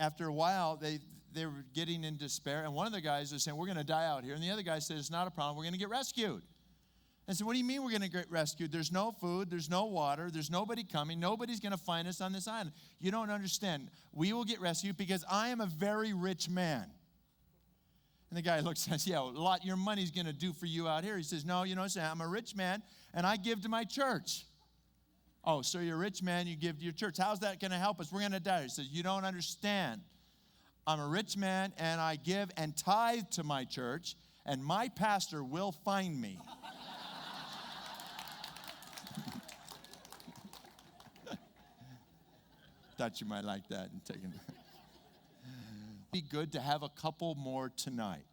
after a while, they were getting in despair. And one of the guys was saying, we're going to die out here. And the other guy said, it's not a problem. We're going to get rescued. I said, what do you mean we're going to get rescued? There's no food. There's no water. There's nobody coming. Nobody's going to find us on this island. You don't understand. We will get rescued because I am a very rich man. And the guy looks and says, yeah, a lot your money's going to do for you out here. He says, no, you know, I'm a rich man, and I give to my church. Oh, so you're a rich man, you give to your church. How's that going to help us? We're going to die. He says, you don't understand. I'm a rich man, and I give and tithe to my church, and my pastor will find me. Thought you might like that. And taking. Be good to have a couple more tonight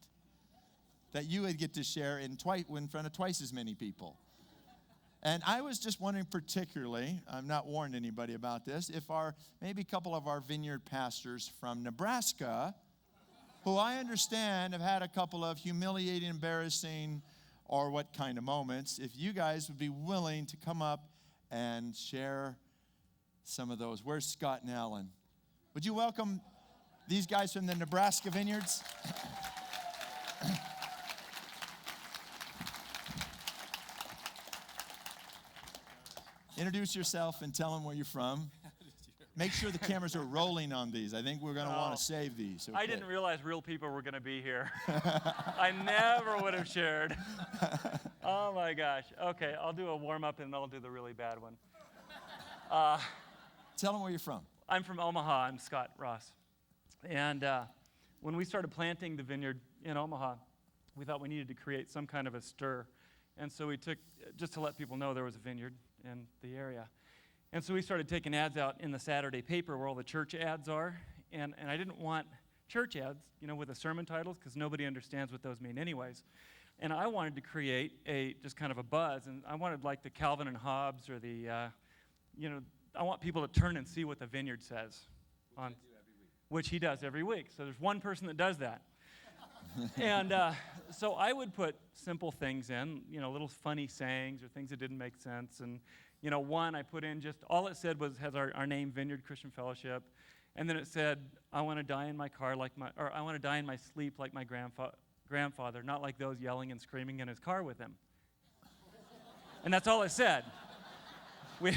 that you would get to share in front of twice as many people. And I was just wondering particularly, I've not warned anybody about this, if maybe a couple of our Vineyard pastors from Nebraska, who I understand have had a couple of humiliating, embarrassing, or what kind of moments, if you guys would be willing to come up and share some of those. Where's Scott and Alan? Would you welcome these guys from the Nebraska Vineyards? Introduce yourself and tell them where you're from. Make sure the cameras are rolling on these. I think we're going to want to save these. Okay. I didn't realize real people were going to be here. I never would have shared. Oh, my gosh. Okay, I'll do a warm-up, and I'll do the really bad one. Tell them where you're from. I'm from Omaha. I'm Scott Ross. And when we started planting the vineyard in Omaha, we thought we needed to create some kind of a stir. And so we took, just to let people know there was a vineyard in the area. And so we started taking ads out in the Saturday paper where all the church ads are. And I didn't want church ads, with the sermon titles, because nobody understands what those mean anyways. And I wanted to create just kind of a buzz. And I wanted like the Calvin and Hobbes or the, I want people to turn and see what the vineyard says. Which he does every week. So there's one person that does that. And so I would put simple things in, little funny sayings or things that didn't make sense. And, one I put in just, all it said has our name, Vineyard Christian Fellowship. And then it said, I want to die in my car or I want to die in my sleep like my grandfather, not like those yelling and screaming in his car with him. And that's all it said. We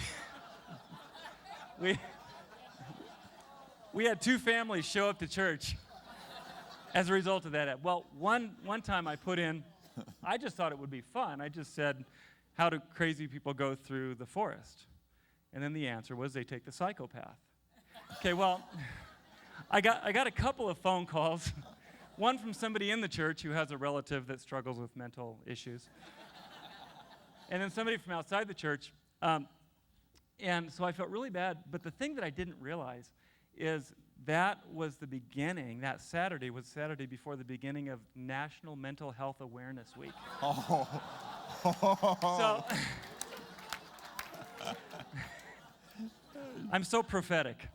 had 2 families show up to church as a result of that ad. Well, one time I put in, I just thought it would be fun. I just said, how do crazy people go through the forest? And then the answer was they take the psychopath. Okay, well, I got a couple of phone calls. One from somebody in the church who has a relative that struggles with mental issues. And then somebody from outside the church. And so I felt really bad. But the thing that I didn't realize is that was the beginning, that Saturday was Saturday before the beginning of National Mental Health Awareness Week. Oh. So, I'm so prophetic.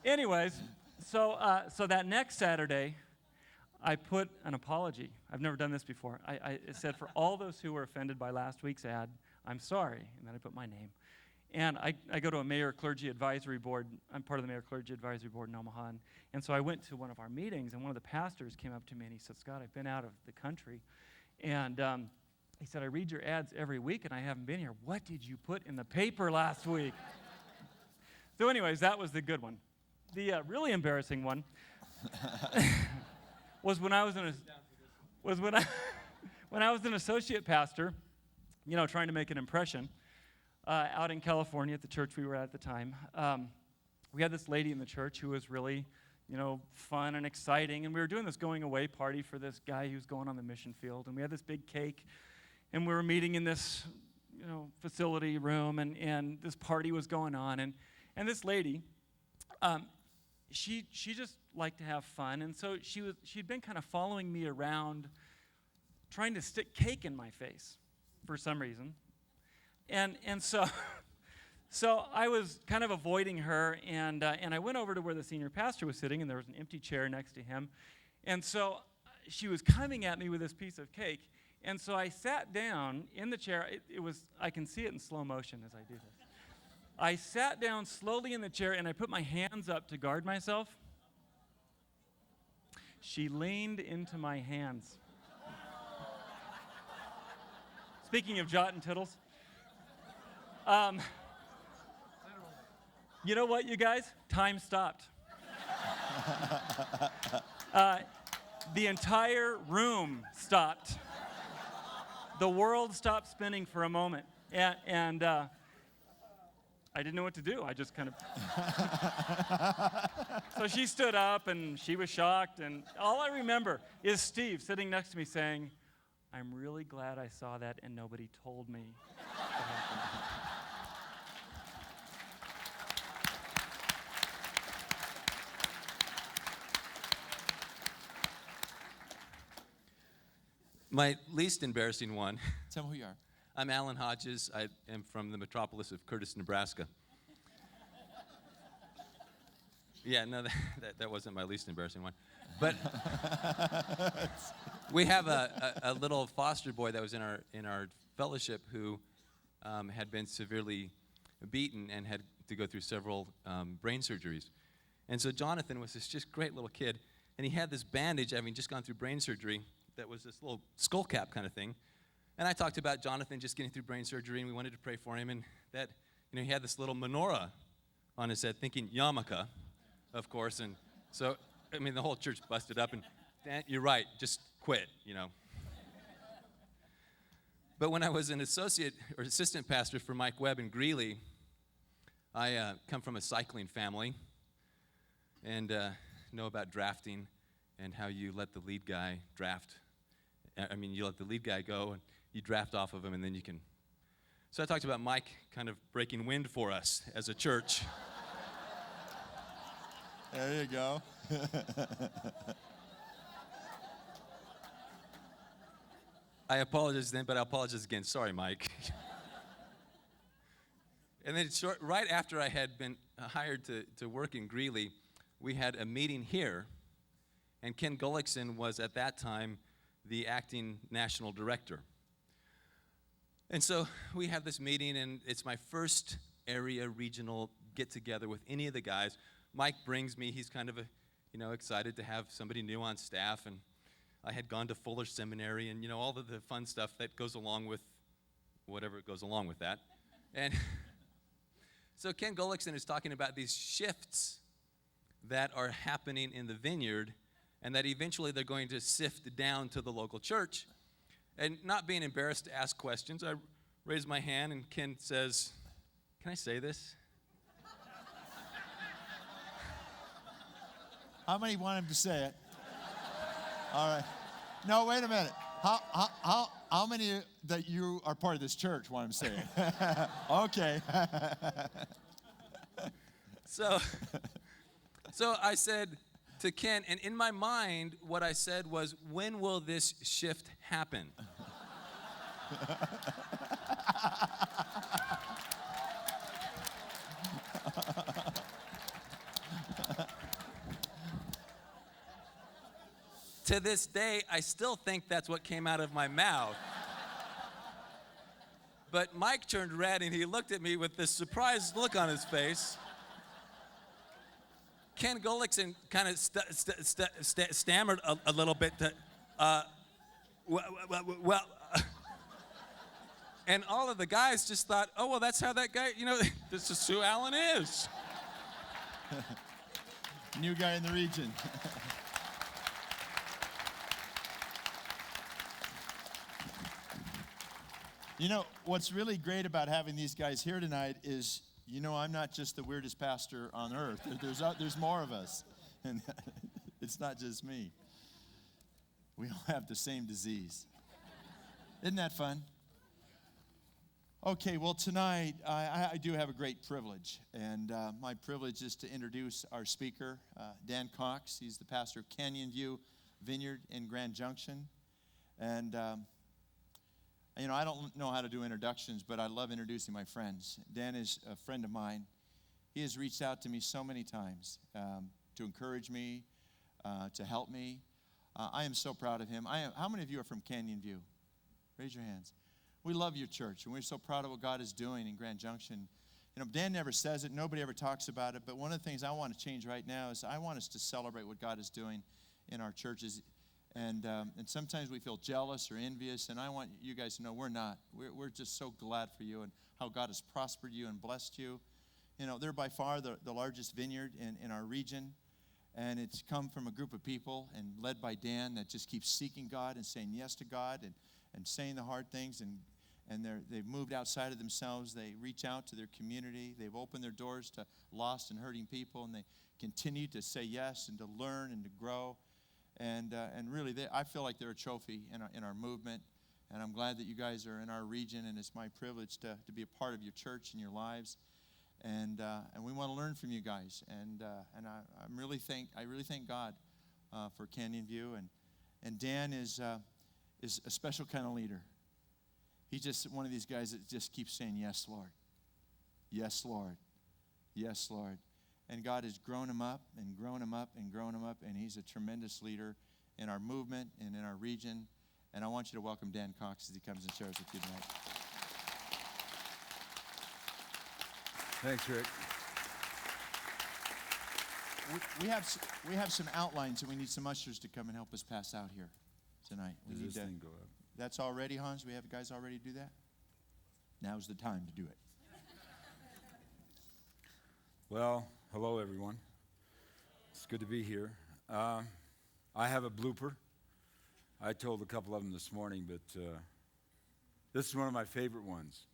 Anyways, so that next Saturday, I put an apology. I've never done this before. It said, for all those who were offended by last week's ad, I'm sorry. And then I put my name. And I go to a mayor clergy advisory board. I'm part of the mayor clergy advisory board in Omaha. And so I went to one of our meetings, and one of the pastors came up to me, and he said, Scott, I've been out of the country. And he said, I read your ads every week, and I haven't been here. What did you put in the paper last week? So anyways, that was the good one. The really embarrassing one was when I was an associate pastor, trying to make an impression. Out in California at the church we were at the time, we had this lady in the church who was really, fun and exciting. And we were doing this going away party for this guy who was going on the mission field. And we had this big cake. And we were meeting in this, facility room. And this party was going on. And this lady, she just liked to have fun. And so she'd been kind of following me around, trying to stick cake in my face for some reason. And so I was kind of avoiding her, and I went over to where the senior pastor was sitting, and there was an empty chair next to him. And so she was coming at me with this piece of cake, and so I sat down in the chair. I can see it in slow motion as I do this. I sat down slowly in the chair and I put my hands up to guard myself. She leaned into my hands. Speaking of jot and tittles. You know what, you guys? Time stopped. The entire room stopped. The world stopped spinning for a moment. And I didn't know what to do. I just kind of... So she stood up, and she was shocked. And all I remember is Steve sitting next to me saying, "I'm really glad I saw that and nobody told me what happened." My least embarrassing one. Tell me who you are. I'm Alan Hodges. I am from the metropolis of Curtis, Nebraska. Yeah, no, that wasn't my least embarrassing one. But we have a little foster boy that was in our fellowship who had been severely beaten and had to go through several brain surgeries. And so Jonathan was this just great little kid, and he had this bandage, having just gone through brain surgery, that was this little skull cap kind of thing. And I talked about Jonathan just getting through brain surgery, and we wanted to pray for him, and that, he had this little menorah on his head, thinking yarmulke, of course. And so, the whole church busted up, and you're right, just quit, But when I was an associate or assistant pastor for Mike Webb in Greeley, I come from a cycling family and know about drafting and how you let the lead guy draft. You let the lead guy go, and you draft off of him, and then you can. So I talked about Mike kind of breaking wind for us as a church. There you go. I apologize then, but I apologize again. Sorry, Mike. And then right after I had been hired to work in Greeley, we had a meeting here, and Ken Gullickson was at that time the acting national director. And so we have this meeting, and it's my first area regional get-together with any of the guys. Mike brings me. He's kind of excited to have somebody new on staff, and I had gone to Fuller Seminary and, all of the fun stuff that goes along with whatever goes along with that. And so Ken Gullickson is talking about these shifts that are happening in the Vineyard, and that eventually they're going to sift down to the local church. And not being embarrassed to ask questions, I raise my hand, and Ken says, "Can I say this?" How many want him to say it? All right. No, wait a minute. How many that you are part of this church want him to say it? Okay. So I said to Ken, and in my mind, what I said was, "When will this shift happen?" To this day, I still think that's what came out of my mouth. But Mike turned red, and he looked at me with this surprised look on his face. Ken Gullickson kind of stammered a little bit to, well, and all of the guys just thought, "Oh, well, that's how that guy, this is who Alan is." New guy in the region. What's really great about having these guys here tonight is, I'm not just the weirdest pastor on earth. There's more of us. And it's not just me. We all have the same disease. Isn't that fun? Okay, well, tonight I do have a great privilege. And my privilege is to introduce our speaker, Dan Cox. He's the pastor of Canyon View Vineyard in Grand Junction. And I don't know how to do introductions, but I love introducing my friends. Dan is a friend of mine. He has reached out to me so many times to encourage me, to help me. I am so proud of him. How many of you are from Canyon View? Raise your hands. We love your church, and we're so proud of what God is doing in Grand Junction. Dan never says it. Nobody ever talks about it. But one of the things I want to change right now is I want us to celebrate what God is doing in our churches. And sometimes we feel jealous or envious. And I want you guys to know we're not. We're just so glad for you and how God has prospered you and blessed you. They're by far the largest vineyard in our region. And it's come from a group of people and led by Dan that just keeps seeking God and saying yes to God and saying the hard things. And they've moved outside of themselves. They reach out to their community. They've opened their doors to lost and hurting people. And they continue to say yes and to learn and to grow. And really, I feel like they're a trophy in our movement. And I'm glad that you guys are in our region. And it's my privilege to be a part of your church and your lives. And we want to learn from you guys. And I really thank God for Canyon View. And Dan is a special kind of leader. He's just one of these guys that just keeps saying, yes, Lord. Yes, Lord. Yes, Lord. And God has grown him up and grown him up and grown him up. And he's a tremendous leader in our movement and in our region. And I want you to welcome Dan Cox as he comes and shares with you tonight. Thanks, Rick. We have some outlines, and we need some ushers to come and help us pass out here tonight. Does this thing go up? That's all ready, Hans? We have guys all ready to do that? Now's the time to do it. Well, hello, everyone. It's good to be here. I have a blooper. I told a couple of them this morning, but this is one of my favorite ones.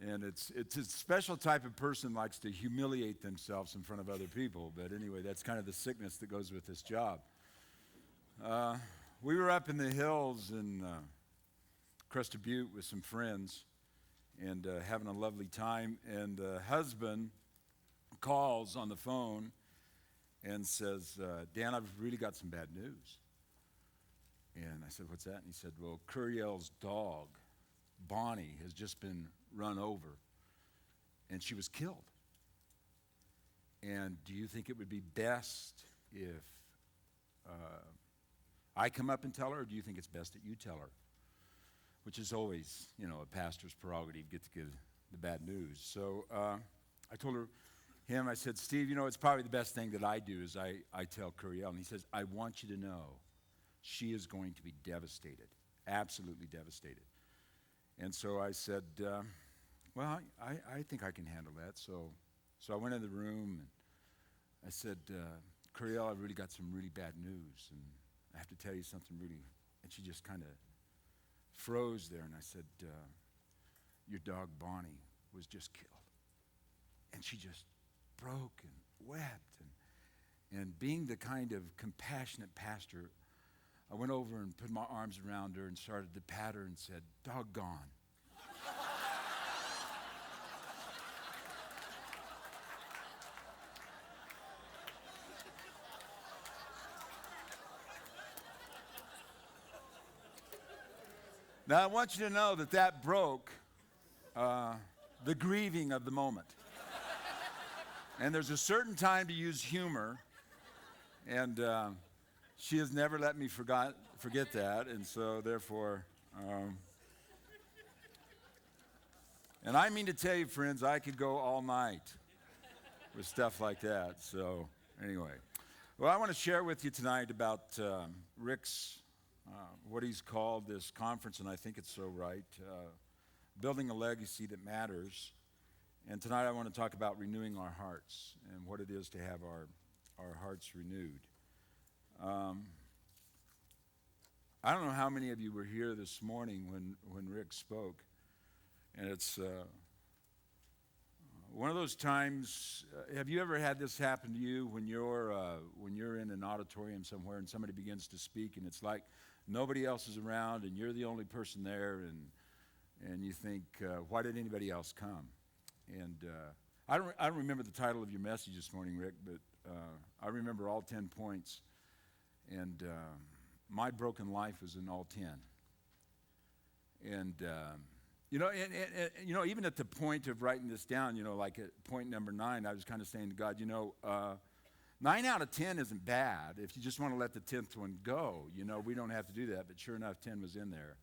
And it's a special type of person likes to humiliate themselves in front of other people. But anyway, that's kind of the sickness that goes with this job. We were up in the hills in Crested Butte with some friends and having a lovely time. And the husband calls on the phone and says, Dan, I've really got some bad news. And I said, what's that? And he said, well, Curiel's dog, Bonnie, has just been run over, and she was killed. And do you think it would be best if I come up and tell her, or do you think it's best that you tell her? Which is always, a pastor's prerogative, get to give the bad news. So I told I said, Steve, it's probably the best thing that I do is I tell Curiel. And he says, I want you to know she is going to be devastated, absolutely devastated. And so I said, well, I think I can handle that. So I went in the room and I said, Curiel, I've really got some really bad news. And I have to tell you something really. And she just kind of froze there. And I said, your dog Bonnie was just killed. And she just broke and wept. And being the kind of compassionate pastor, I went over and put my arms around her and started to pat her and said, doggone. Now, I want you to know that broke the grieving of the moment. And there's a certain time to use humor, and she has never let me forget that, and so therefore, and I mean to tell you, friends, I could go all night with stuff like that. So anyway, well, I want to share with you tonight about Rick's, what he's called this conference, and I think it's so right, Building a Legacy That Matters. And tonight I want to talk about renewing our hearts and what it is to have our hearts renewed. I don't know how many of you were here this morning when Rick spoke, and it's one of those times. Have you ever had this happen to you when you're in an auditorium somewhere and somebody begins to speak and it's like nobody else is around and you're the only person there, and you think, why did anybody else come? And I don't remember the title of your message this morning, Rick, but I remember all 10 points. And my broken life was in all 10. And, even at the point of writing this down, like at point number 9, I was kind of saying to God, 9 out of 10 isn't bad. If you just want to let the 10th one go, we don't have to do that. But sure enough, 10 was in there.